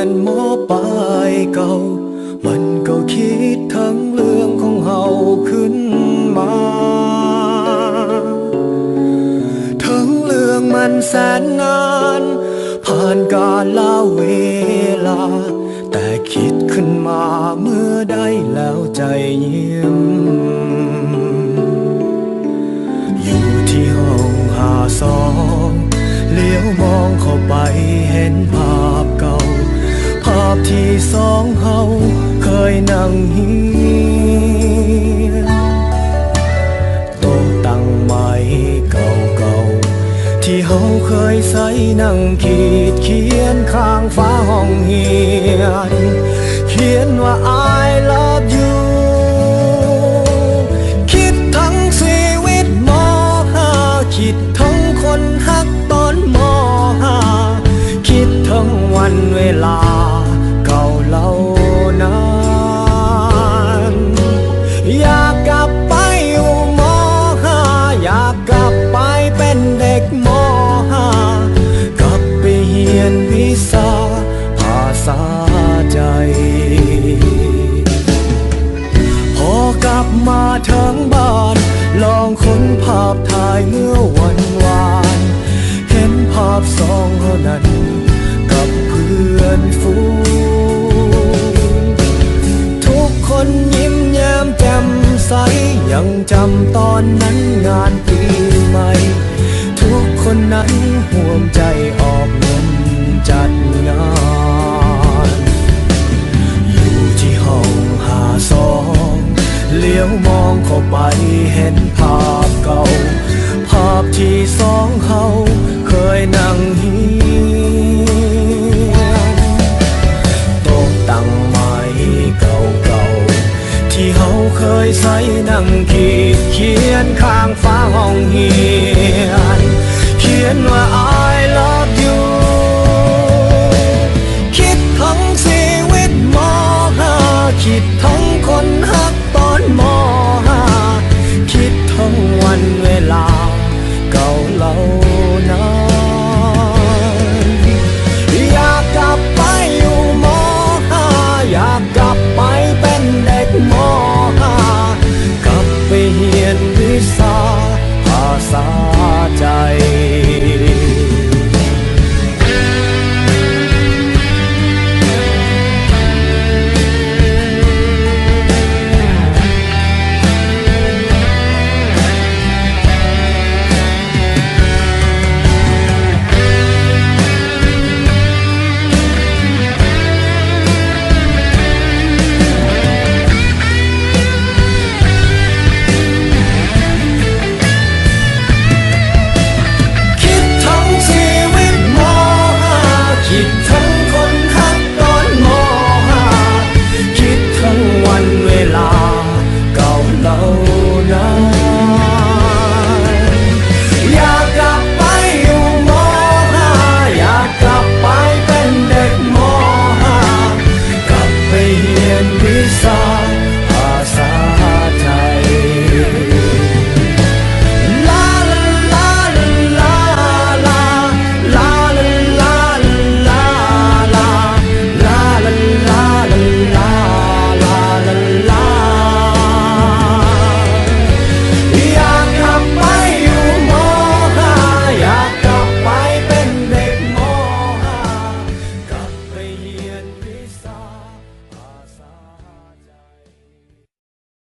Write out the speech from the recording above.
นหมอปลายเก่ามันก็คิดทั้งเรื่องของเฮาขึ้นมาทั้งเรื่องมันแสนนานผ่านกาลเวลาแต่คิดขึ้นมาเมื่อได้แล้วใจยิ้มอยู่ที่ห้อง52เลี้ยวมองเข้าไปเห็นภาพเก่าภาพที่สองเฮาเคยนั่งเฮียนโต๊ะตั้งไม้เก่าๆที่เฮาเคยใส่นั่งขีดเขียนข้างฝาห้องเฮียนเขียนว่า I love you คิดทั้งชีวิตม.5 คิดทั้งคนฮักตอนม.5 คิดทั้งวันเวลาเก่าเล่านานอยากกลับไปอยู่ม.5 อยากกลับไปเป็นเด็กม.5 กลับไปเรียนวิชาภาษาใจพอกลับมาถึงบ้านลองค้นภาพถ่ายเมื่อวันวานเห็นภาพสองเท่านั้นกับเพื่อนฝูงทุกคนยิ้มแย้มแจ่มใสยังจำตอนนั้นงานปีใหม่ทุกคนนั้นห่วงใจออกเงินจัดงานอยู่ที่ห้อง52เลี้ยวมองเข้าไปเห็นภาพเก่าภาพที่สองเฮาเคยนั่งเฮียนโต๊ะตั้งไม้เก่าๆที่เฮาเคยใส่นั่งขีดเขียนข้างฝาห้องเฮีย